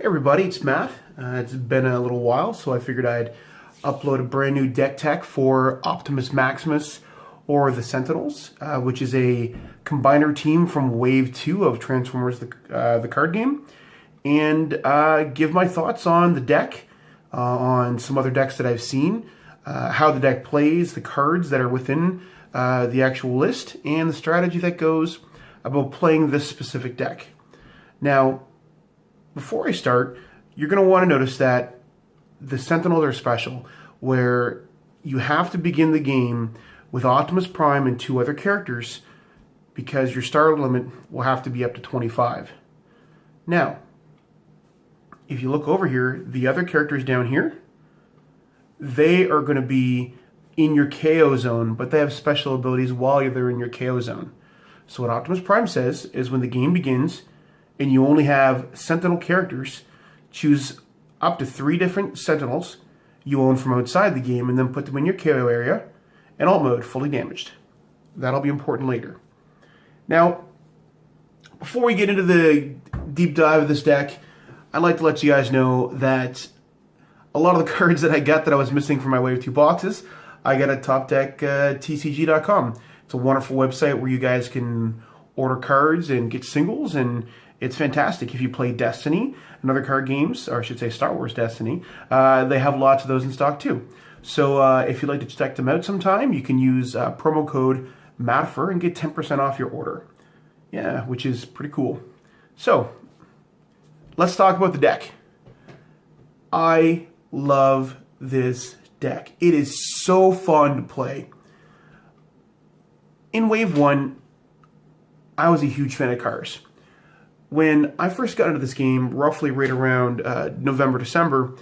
Hey everybody, it's Matt. It's been a little while, so I figured I'd upload a brand new deck tech for Optimus Maximus or the Sentinels, which is a combiner team from Wave 2 of Transformers, the card game, and give my thoughts on the deck, on some other decks that I've seen, how the deck plays, the cards that are within the actual list, and the strategy that goes about playing this specific deck. Now, before I start, you're going to want to notice that the Sentinels are special, where you have to begin the game with Optimus Prime and 2 other characters because your star limit will have to be up to 25. Now, if you look over here, the other characters down here, they are going to be in your KO zone, but they have special abilities while they're in your KO zone. So what Optimus Prime says is when the game begins, and you only have Sentinel characters, choose up to 3 different Sentinels you own from outside the game and then put them in your KO area in alt mode, fully damaged. That'll be important later. Now, before we get into the deep dive of this deck, I'd like to let you guys know that a lot of the cards that I got that I was missing from my Wave 2 boxes, I got at topdecktcg.com. It's a wonderful website where you guys can order cards and get singles, and it's fantastic. If you play Destiny and other card games, or I should say Star Wars Destiny, they have lots of those in stock too. So if you'd like to check them out sometime, you can use promo code MATFER and get 10% off your order. Yeah, which is pretty cool. So let's talk about the deck. I love this deck. It is so fun to play. In Wave 1, I was a huge fan of cars. When I first got into this game, roughly right around November, December,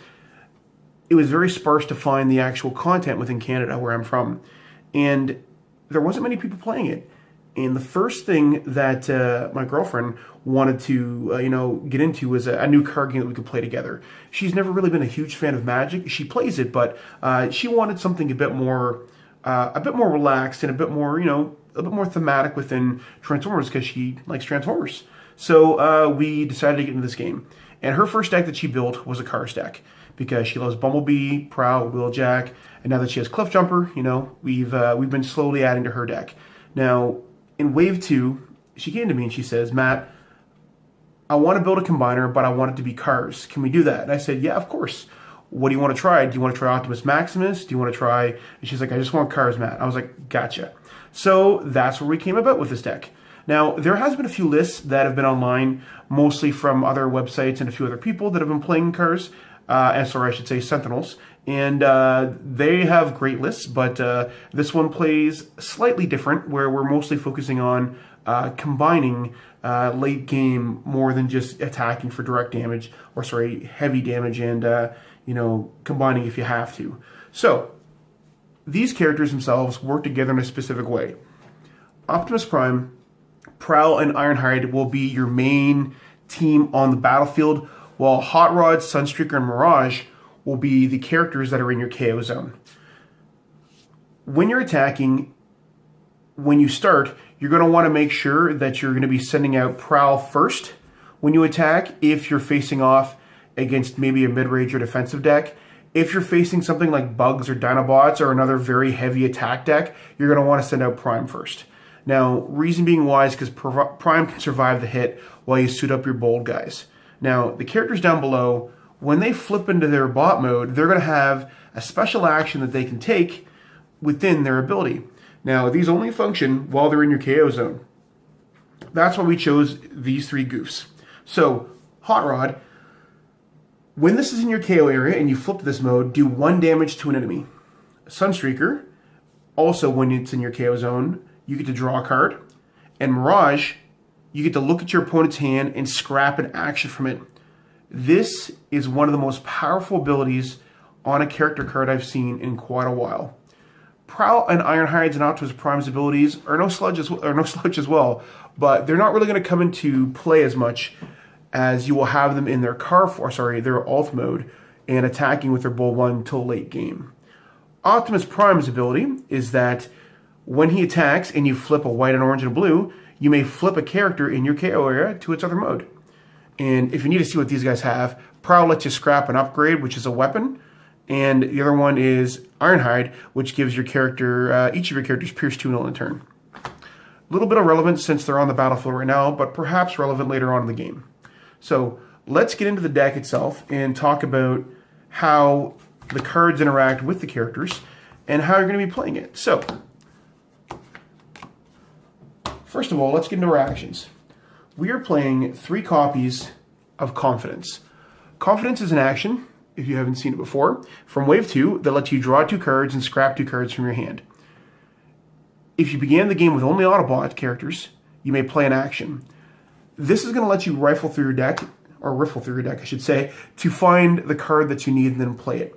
it was very sparse to find the actual content within Canada, where I'm from. And there wasn't many people playing it. And the first thing that my girlfriend wanted to get into was a new card game that we could play together. She's never really been a huge fan of Magic. She plays it, but she wanted something a bit more relaxed and a bit more thematic within Transformers because she likes Transformers. So we decided to get into this game. And her first deck that she built was a Cars deck because she loves Bumblebee, Prowl, Wheeljack, and now that she has Cliffjumper, we've been slowly adding to her deck. Now, in Wave 2, she came to me and she says, Matt, I want to build a combiner, but I want it to be Cars. Can we do that? And I said, yeah, of course. What do you want to try? Do you want to try Optimus Maximus? Do you want to try... And she's like, I just want Cars, Matt. I was like, gotcha. So that's where we came about with this deck. Now, there has been a few lists that have been online, mostly from other websites and a few other people that have been playing Cars, Sentinels, and they have great lists, but this one plays slightly different, where we're mostly focusing on combining late game more than just attacking for direct damage, heavy damage, and combining if you have to. So, these characters themselves work together in a specific way. Optimus Prime, Prowl, and Ironhide will be your main team on the battlefield, while Hot Rod, Sunstreaker, and Mirage will be the characters that are in your KO zone. When you're attacking, when you start, you're going to want to make sure that you're going to be sending out Prowl first when you attack if you're facing off against maybe a mid-range or defensive deck. If you're facing something like Bugs or Dinobots or another very heavy attack deck, you're going to want to send out Prime first. Now, reason being why is because Prime can survive the hit while you suit up your bold guys. Now, the characters down below, when they flip into their bot mode, they're going to have a special action that they can take within their ability. Now, these only function while they're in your KO zone. That's why we chose these 3 goofs. So, Hot Rod, when this is in your KO area and you flip to this mode, do 1 damage to an enemy. Sunstreaker, also when it's in your KO zone, you get to draw a card. And Mirage, you get to look at your opponent's hand and scrap an action from it. This is one of the most powerful abilities on a character card I've seen in quite a while. Prowl and Ironhide's and Optimus Prime's abilities are no slouch as well, but they're not really going to come into play as much as you will have them in their their alt mode and attacking with their Bull 1 until late game. Optimus Prime's ability is that when he attacks and you flip a white, an orange, and a blue, you may flip a character in your KO area to its other mode. And if you need to see what these guys have, Prowl lets you scrap an upgrade, which is a weapon. And the other one is Ironhide, which gives your character, each of your characters Pierce 2 in a turn. A little bit of relevance since they're on the battlefield right now, but perhaps relevant later on in the game. So let's get into the deck itself and talk about how the cards interact with the characters and how you're going to be playing it. So, first of all, let's get into our actions. We are playing 3 copies of Confidence. Confidence is an action, if you haven't seen it before, from Wave 2 that lets you draw 2 cards and scrap 2 cards from your hand. If you began the game with only Autobot characters, you may play an action. This is going to let you rifle through your deck, or riffle through your deck, I should say, to find the card that you need and then play it.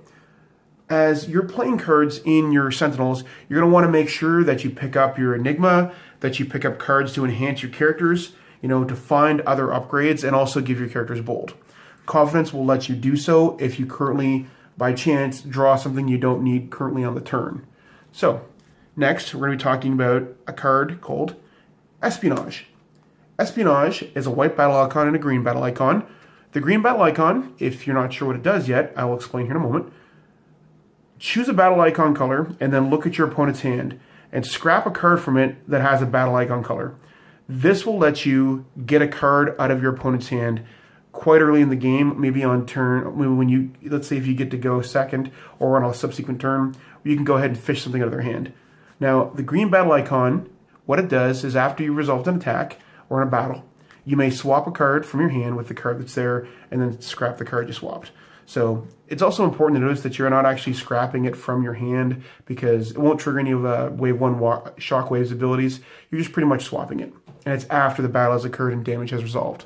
As you're playing cards in your Sentinels, you're going to want to make sure that you pick up your Enigma, that you pick up cards to enhance your characters, to find other upgrades, and also give your characters bold. Confidence will let you do so if you currently, by chance, draw something you don't need currently on the turn. So, next, we're going to be talking about a card called Espionage. Espionage is a white battle icon and a green battle icon. The green battle icon, if you're not sure what it does yet, I will explain here in a moment. Choose a battle icon color and then look at your opponent's hand and scrap a card from it that has a battle icon color. This will let you get a card out of your opponent's hand quite early in the game, maybe on turn, when you, let's say if you get to go second or on a subsequent turn, you can go ahead and fish something out of their hand. Now, the green battle icon, what it does is after you've resolved an attack or in a battle, you may swap a card from your hand with the card that's there and then scrap the card you swapped. So it's also important to notice that you're not actually scrapping it from your hand because it won't trigger any of Wave 1 Shockwave's abilities. You're just pretty much swapping it. And it's after the battle has occurred and damage has resolved.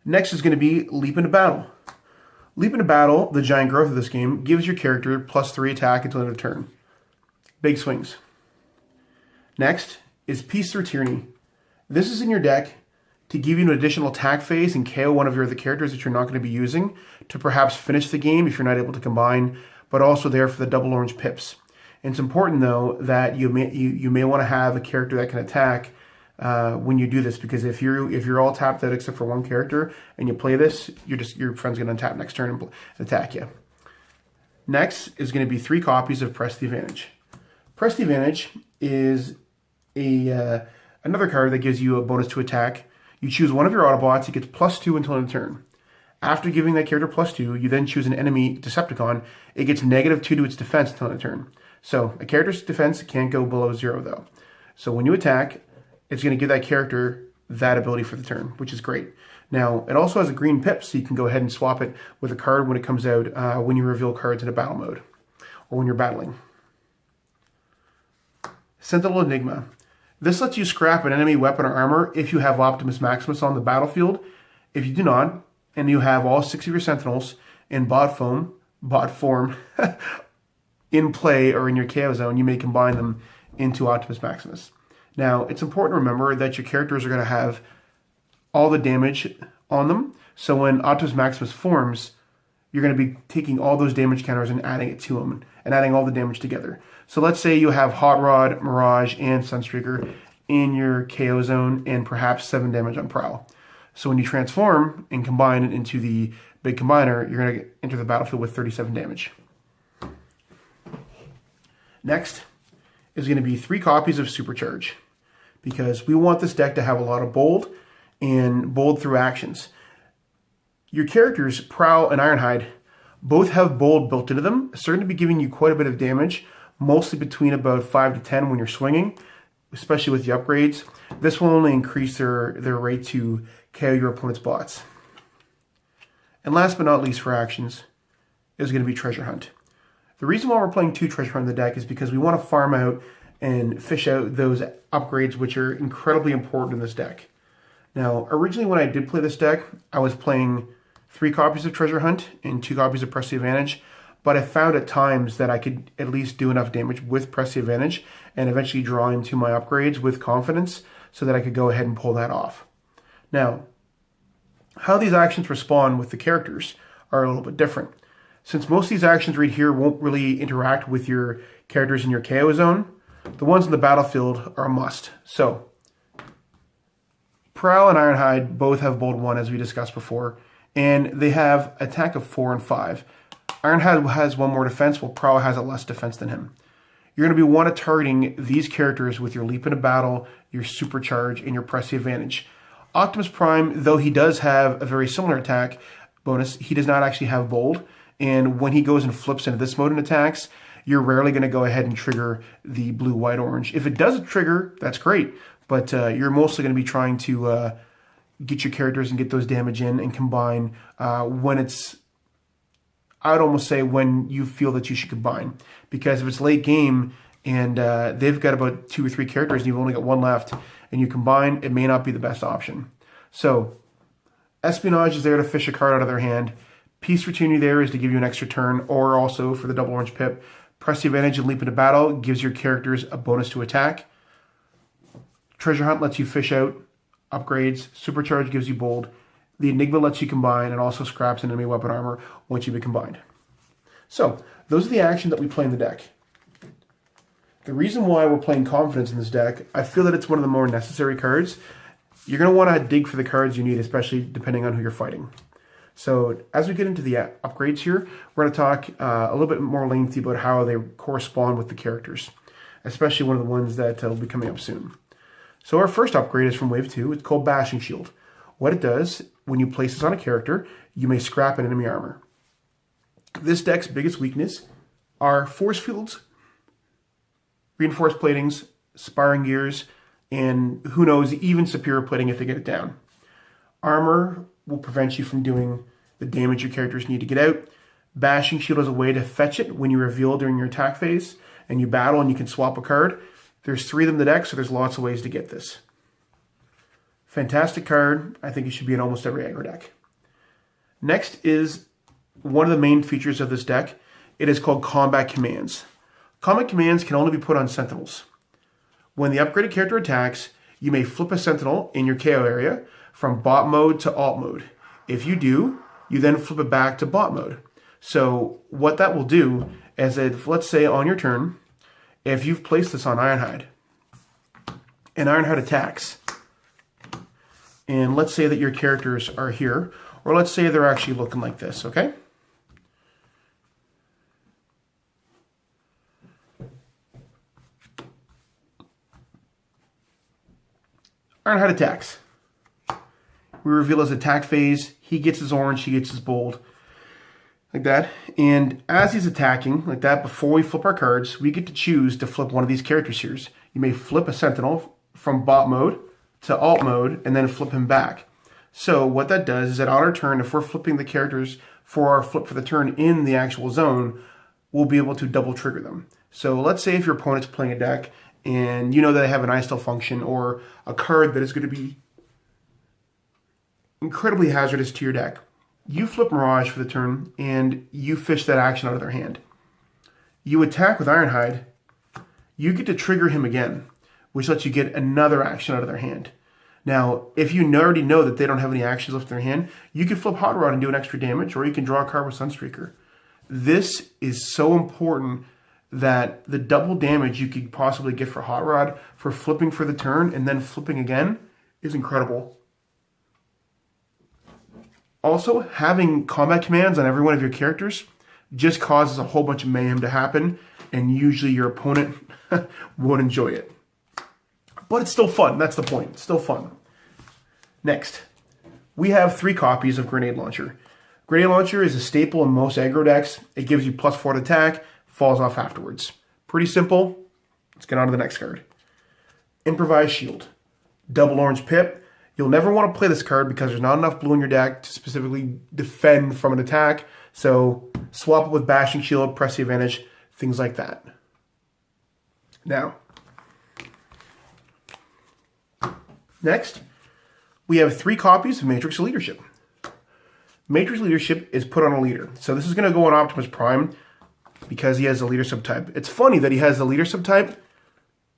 Next is going to be Leap into Battle. Leap into Battle, the giant growth of this game, gives your character +3 attack until the end of turn. Big swings. Next is Peace Through Tyranny. This is in your deck to give you an additional attack phase and KO one of your other characters that you're not going to be using to perhaps finish the game if you're not able to combine, but also there for the double orange pips. And it's important though that you may want to have a character that can attack when you do this, because if you're all tapped out except for one character and you play this, your friend's going to untap next turn and attack you. Next is going to be 3 copies of Press the Advantage. Press the Advantage is another card that gives you a bonus to attack. You choose one of your Autobots, it gets +2 until end of turn. After giving that character +2, you then choose an enemy Decepticon. It gets -2 to its defense until end of turn. So a character's defense can't go below 0 though. So when you attack, it's going to give that character that ability for the turn, which is great. Now, it also has a green pip, so you can go ahead and swap it with a card when it comes out when you reveal cards in a battle mode or when you're battling. Sentinel Enigma. This lets you scrap an enemy weapon or armor if you have Optimus Maximus on the battlefield. If you do not, and you have all 6 of your Sentinels in bot form in play or in your KO zone, you may combine them into Optimus Maximus. Now, it's important to remember that your characters are going to have all the damage on them. So when Optimus Maximus forms, you're going to be taking all those damage counters and adding it to them and adding all the damage together. So let's say you have Hot Rod, Mirage, and Sunstreaker in your KO zone and perhaps 7 damage on Prowl. So when you transform and combine it into the big combiner, you're going to enter the battlefield with 37 damage. Next is going to be 3 copies of Supercharge, because we want this deck to have a lot of bold and bold through actions. Your characters, Prowl and Ironhide, both have bold built into them, certain to be giving you quite a bit of damage, mostly between about 5 to 10 when you're swinging, especially with the upgrades. This will only increase their rate to KO your opponent's bots. And last but not least for actions is going to be Treasure Hunt. The reason why we're playing 2 Treasure Hunt in the deck is because we want to farm out and fish out those upgrades which are incredibly important in this deck. Now, originally when I did play this deck, I was playing 3 copies of Treasure Hunt and 2 copies of Press the Advantage, but I found at times that I could at least do enough damage with Press the Advantage and eventually draw into my upgrades with confidence so that I could go ahead and pull that off. Now, how these actions respond with the characters are a little bit different. Since most of these actions right here won't really interact with your characters in your KO zone, the ones in the battlefield are a must. So, Prowl and Ironhide both have bold 1, as we discussed before, and they have attack of 4 and 5. Ironhide has 1 more defense, while Prowl has a less defense than him. You're going to be one targeting these characters with your Leap into Battle, your Supercharge, and your Press the Advantage. Optimus Prime, though he does have a very similar attack bonus, he does not actually have bold, and when he goes and flips into this mode and attacks, you're rarely going to go ahead and trigger the blue, white, orange. If it does trigger, that's great, but you're mostly going to be trying to get your characters and get those damage in and combine when it's, I would almost say when you feel that you should combine. Because if it's late game and they've got about 2 or 3 characters and you've only got 1 left and you combine, it may not be the best option. So, Espionage is there to fish a card out of their hand. Peace Opportunity there is to give you an extra turn, or also for the double orange pip. Press the Advantage and Leap into Battle gives your characters a bonus to attack. Treasure Hunt lets you fish out upgrades. Supercharge gives you bold. The Enigma lets you combine and also scraps enemy weapon armor once you've been combined. So, those are the actions that we play in the deck. The reason why we're playing Confidence in this deck, I feel that it's one of the more necessary cards. You're going to want to dig for the cards you need, especially depending on who you're fighting. So, as we get into the upgrades here, we're going to talk a little bit more lengthy about how they correspond with the characters, especially one of the ones that will be coming up soon. So, our first upgrade is from Wave 2. It's called Bashing Shield. What it does, when you place this on a character, you may scrap an enemy armor. This deck's biggest weakness are force fields, reinforced platings, sparring gears, and who knows, even superior plating if they get it down. Armor will prevent you from doing the damage your characters need to get out. Bashing Shield is a way to fetch it when you reveal during your attack phase, and you battle and you can swap a card. There's 3 of them in the deck, so there's lots of ways to get this. Fantastic card. I think it should be in almost every aggro deck. Next is one of the main features of this deck. It is called Combat Commands. Combat Commands can only be put on Sentinels. When the upgraded character attacks, you may flip a Sentinel in your KO area from bot mode to alt mode. If you do, you then flip it back to bot mode. So what that will do is that, let's say on your turn, if you've placed this on Ironhide, and Ironhide attacks, and let's say that your characters are here, or let's say they're actually looking like this, okay? Ironhide attacks. We reveal his attack phase. He gets his orange, he gets his bold. Like that. And as he's attacking, like that, before we flip our cards, we get to choose to flip one of these characters here. You may flip a Sentinel from bot mode to alt mode and then flip him back. So what that does is that on our turn, if we're flipping the characters for our flip for the turn in the actual zone, we'll be able to double trigger them. So let's say if your opponent's playing a deck and you know that they have an I still function or a card that is going to be incredibly hazardous to your deck. You flip Mirage for the turn and you fish that action out of their hand. You attack with Ironhide, you get to trigger him again, which lets you get another action out of their hand. Now, if you already know that they don't have any actions left in their hand, you can flip Hot Rod and do an extra damage, or you can draw a card with Sunstreaker. This is so important that the double damage you could possibly get for Hot Rod for flipping for the turn and then flipping again is incredible. Also, having combat commands on every one of your characters just causes a whole bunch of mayhem to happen, and usually your opponent won't enjoy it. But it's still fun. That's the point. It's still fun. Next, we have 3 copies of Grenade Launcher. Grenade Launcher is a staple in most aggro decks. It gives you +4 to attack, falls off afterwards. Pretty simple. Let's get on to the next card. Improvised Shield. Double orange pip. You'll never want to play this card because there's not enough blue in your deck to specifically defend from an attack. So swap it with Bashing Shield, Press the Advantage, things like that. Now, next, we have 3 copies of Matrix of Leadership. Matrix Leadership is put on a leader. So this is going to go on Optimus Prime because he has a leader subtype. It's funny that he has the leader subtype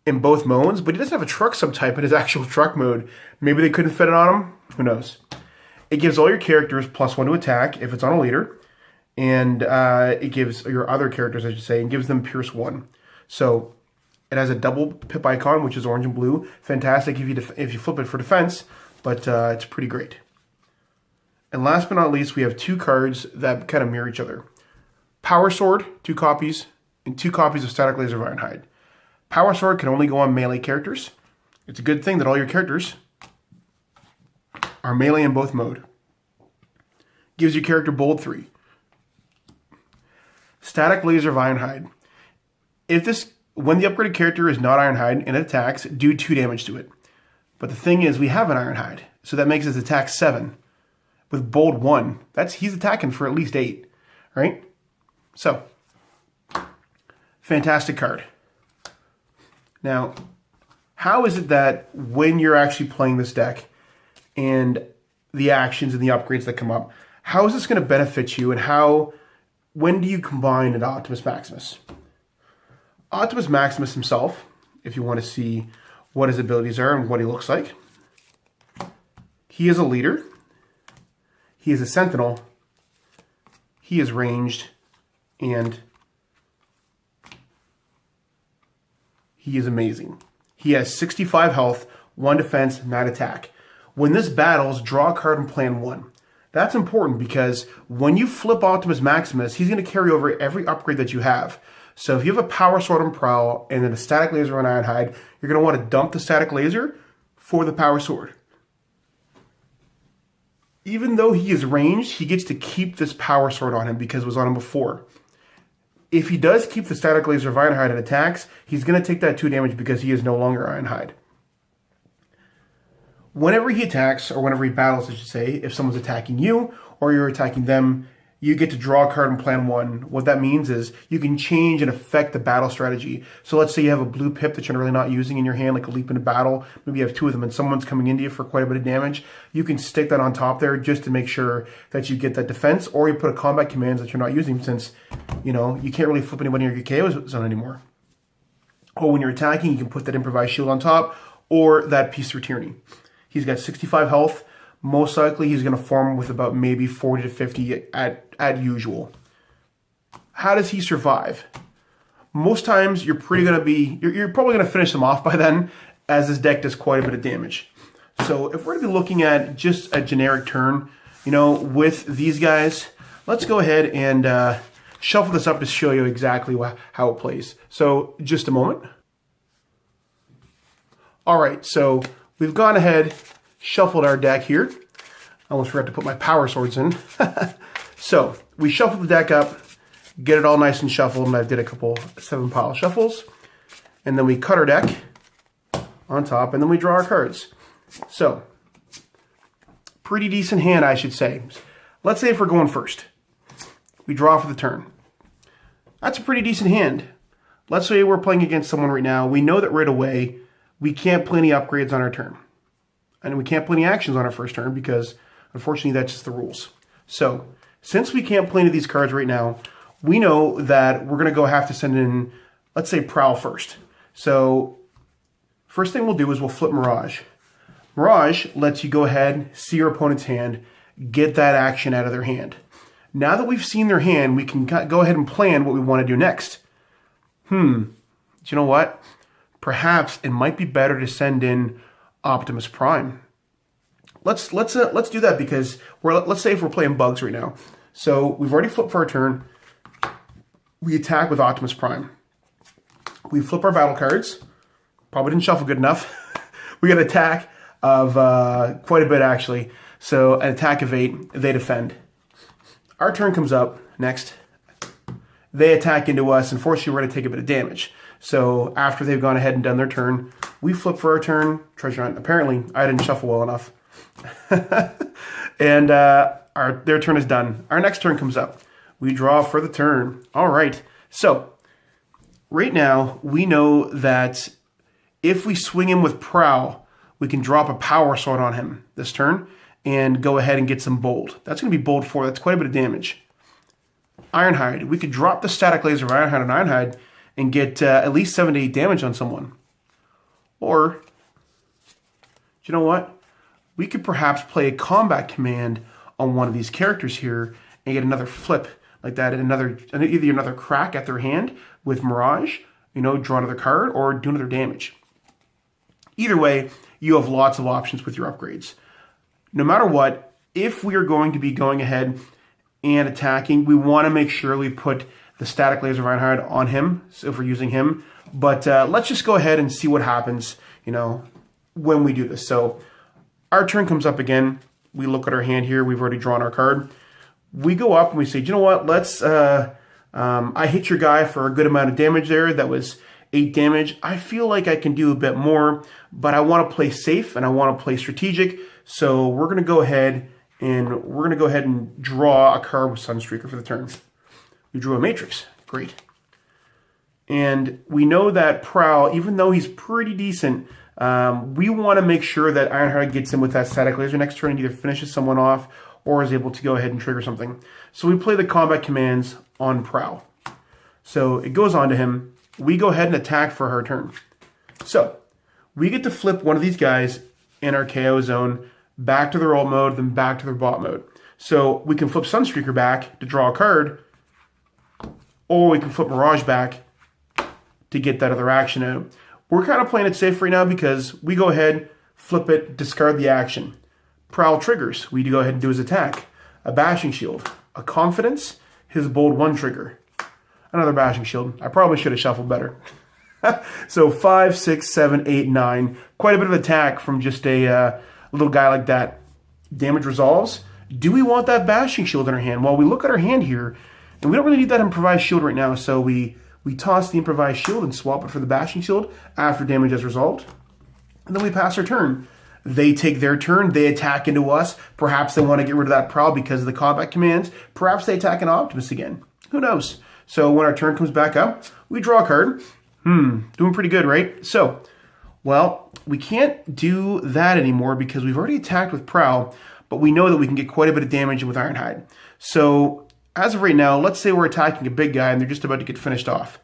in both modes, but he doesn't have a truck subtype in his actual truck mode. Maybe they couldn't fit it on him. Who knows? It gives all your characters +1 to attack if it's on a leader, and it gives your other characters, I should say, and gives them Pierce 1. So it has a double pip icon, which is orange and blue. Fantastic if you flip it for defense, but it's pretty great. And last but not least, we have 2 cards that kind of mirror each other. Power Sword, 2 copies, and 2 copies of Static Laser of Ironhide. Power Sword can only go on melee characters. It's a good thing that all your characters are melee in both mode. Gives your character bold 3. Static Laser of Ironhide. When the upgraded character is not Ironhide and it attacks, do 2 damage to it. But the thing is, we have an Ironhide, so that makes his attack 7. With bold 1, he's attacking for at least 8, right? So, fantastic card. Now, how is it that when you're actually playing this deck and the actions and the upgrades that come up, how is this going to benefit you, and when do you combine into Optimus Maximus? Optimus Maximus himself, if you want to see what his abilities are and what he looks like, he is a leader, he is a Sentinel, he is ranged, and he is amazing. He has 65 health, 1 defense, 9 attack. When this battles, draw a card and plan 1. That's important because when you flip Optimus Maximus, he's going to carry over every upgrade that you have. So if you have a Power Sword on Prowl and then a Static Laser on Ironhide, you're going to want to dump the Static Laser for the Power Sword. Even though he is ranged, he gets to keep this Power Sword on him because it was on him before. If he does keep the Static Laser of Ironhide and attacks, he's going to take that 2 damage because he is no longer Ironhide. Whenever he attacks, or whenever he battles, I should say, if someone's attacking you or you're attacking them, you get to draw a card and plan 1. What that means is you can change and affect the battle strategy. So let's say you have a blue pip that you're really not using in your hand, like a leap into battle. Maybe you have 2 of them and someone's coming into you for quite a bit of damage. You can stick that on top there just to make sure that you get that defense, or you put a combat commands that you're not using since, you can't really flip anybody in your KO zone anymore. Or when you're attacking, you can put that Improvised Shield on top or that Piece through Tyranny. He's got 65 health. Most likely he's going to form with about maybe 40 to 50 at usual. How does he survive? Most times you're probably going to finish him off by then, as this deck does quite a bit of damage. So if we're going to be looking at just a generic turn, with these guys, let's go ahead and shuffle this up to show you exactly how it plays. So just a moment. All right, so we've gone ahead, shuffled our deck here. I almost forgot to put my Power Swords in. So we shuffled the deck up, get it all nice and shuffled, and I did a couple 7-pile shuffles. And then we cut our deck on top, and then we draw our cards. So, pretty decent hand, I should say. Let's say if we're going first. We draw for the turn. That's a pretty decent hand. Let's say we're playing against someone right now. We know that right away we can't play any upgrades on our turn. And we can't play any actions on our first turn because, unfortunately, that's just the rules. So, since we can't play any of these cards right now, we know that we're going to have to send in, let's say, Prowl first. So, first thing we'll do is we'll flip Mirage. Mirage lets you go ahead, see your opponent's hand, get that action out of their hand. Now that we've seen their hand, we can go ahead and plan what we want to do next. Do you know what? Perhaps it might be better to send in Optimus Prime. Let's do that because let's say if we're playing bugs right now. So we've already flipped for our turn. We attack with Optimus Prime. We flip our battle cards. Probably didn't shuffle good enough. We got an attack of quite a bit actually. So an attack of 8, they defend. Our turn comes up next. They attack into us. Unfortunately, we're going to take a bit of damage. So after they've gone ahead and done their turn, we flip for our turn. Treasure hunt. Apparently, I didn't shuffle well enough. And their turn is done. Our next turn comes up. We draw for the turn. All right. So right now, we know that if we swing him with Prowl, we can drop a Power Sword on him this turn and go ahead and get some bold. That's going to be bold 4. That's quite a bit of damage. Ironhide. We could drop the Static Laser of Ironhide on Ironhide and get at least 7 to 8 damage on someone. Or, do you know what? We could perhaps play a combat command on one of these characters here and get another flip like that, and either another crack at their hand with Mirage, draw another card, or do another damage. Either way, you have lots of options with your upgrades. no matter what, if we are going to be going ahead and attacking, we want to make sure we put the static laser of Ironhide on him, so if we're using him. But let's just go ahead and see what happens, when we do this. So our turn comes up again. We look at our hand here. We've already drawn our card. We go up and we say, you know what, let's, I hit your guy for a good amount of damage there. That was 8 damage. I feel like I can do a bit more, but I want to play safe and I want to play strategic. So we're going to go ahead and draw a card with Sunstreaker for the turn. We drew a Matrix. Great. And we know that Prowl, even though he's pretty decent, we want to make sure that Ironhide gets in with that static laser next turn and either finishes someone off or is able to go ahead and trigger something. So we play the combat commands on Prowl. So it goes on to him. We go ahead and attack for our turn. So we get to flip one of these guys in our KO zone back to their ult mode, then back to their bot mode. So we can flip Sunstreaker back to draw a card, or we can flip Mirage back to get that other action out. We're kind of playing it safe right now because we go ahead, flip it, discard the action. Prowl triggers. We go ahead and do his attack. A Bashing Shield. A Confidence. His Bold 1 trigger. Another Bashing Shield. I probably should have shuffled better. So 5, 6, 7, 8, 9. Quite a bit of attack from just a little guy like that. Damage resolves. Do we want that Bashing Shield in our hand? Well, we look at our hand here, and we don't really need that Improvised Shield right now, so we toss the Improvised Shield and swap it for the Bashing Shield after damage has resolved. And then we pass our turn. They take their turn, they attack into us. Perhaps they want to get rid of that Prowl because of the combat commands. Perhaps they attack an Optimus again. Who knows? So when our turn comes back up, we draw a card. Doing pretty good, right? So, well, we can't do that anymore because we've already attacked with Prowl, but we know that we can get quite a bit of damage with Ironhide. So, as of right now, let's say we're attacking a big guy and they're just about to get finished off.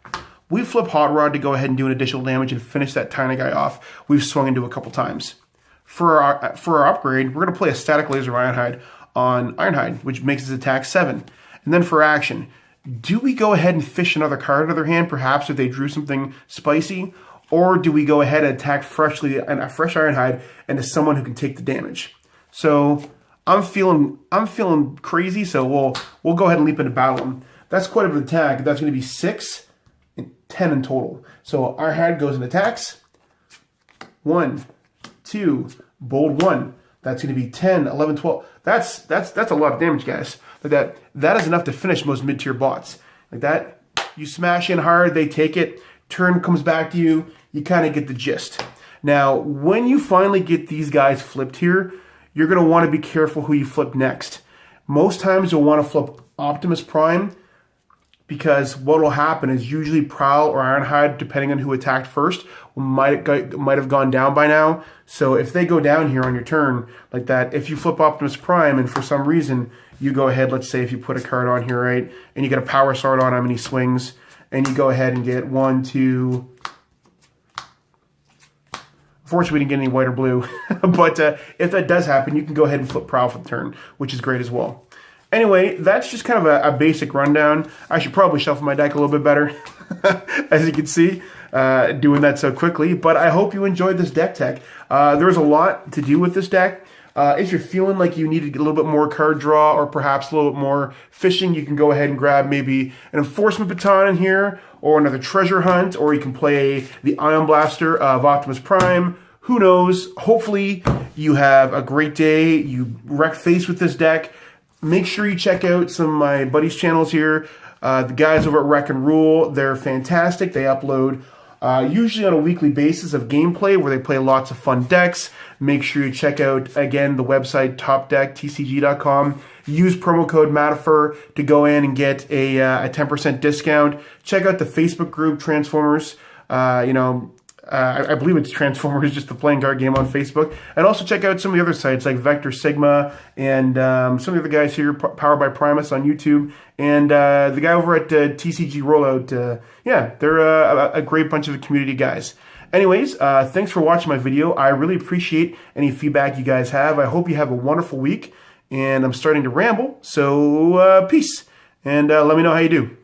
We flip Hot Rod to go ahead and do an additional damage and finish that tiny guy off. We've swung into a couple times. For our upgrade, we're going to play a static laser Ironhide on Ironhide, which makes his attack 7. And then for action, do we go ahead and fish another card out of their hand, perhaps if they drew something spicy? Or do we go ahead and attack freshly and a fresh Ironhide into someone who can take the damage? So I'm feeling crazy, so we'll go ahead and leap into battle. That's quite a bit of attack. That's going to be 6 and 10 in total. So Ironhide goes and attacks. 1, 2, Bold 1. That's going to be 10, 11, 12. That's a lot of damage, guys. Like that is enough to finish most mid-tier bots. Like that, you smash in hard, they take it, turn comes back to you, you kind of get the gist. Now, when you finally get these guys flipped here, you're going to want to be careful who you flip next. Most times you'll want to flip Optimus Prime, because what will happen is usually Prowl or Ironhide, depending on who attacked first, might have gone down by now. So if they go down here on your turn like that, if you flip Optimus Prime and for some reason you go ahead, let's say if you put a card on here, right, and you get a Power Sword on him and he swings, and you go ahead and get 1, 2... Unfortunately, we didn't get any white or blue, but if that does happen, you can go ahead and flip Prowl for the turn, which is great as well. Anyway, that's just kind of a basic rundown. I should probably shuffle my deck a little bit better, as you can see, doing that so quickly. But I hope you enjoyed this deck tech. There's a lot to do with this deck. If you're feeling like you need to get a little bit more card draw or perhaps a little bit more fishing, you can go ahead and grab maybe an Enforcement Baton in here or another Treasure Hunt, or you can play the Ion Blaster of Optimus Prime. Who knows? Hopefully you have a great day. You wreck face with this deck. Make sure you check out some of my buddies' channels here. The guys over at Wreck and Rule, they're fantastic. They upload usually on a weekly basis of gameplay where they play lots of fun decks. Make sure you check out, again, the website topdecktcg.com. Use promo code Matafer to go in and get a 10% discount. Check out the Facebook group, Transformers. I believe it's Transformers, just the playing card game on Facebook. And also check out some of the other sites like Vector Sigma and some of the other guys here, Powered by Primus on YouTube. And the guy over at TCG Rollout, yeah, they're a great bunch of community guys. Anyways, thanks for watching my video. I really appreciate any feedback you guys have. I hope you have a wonderful week. And I'm starting to ramble, so peace. And let me know how you do.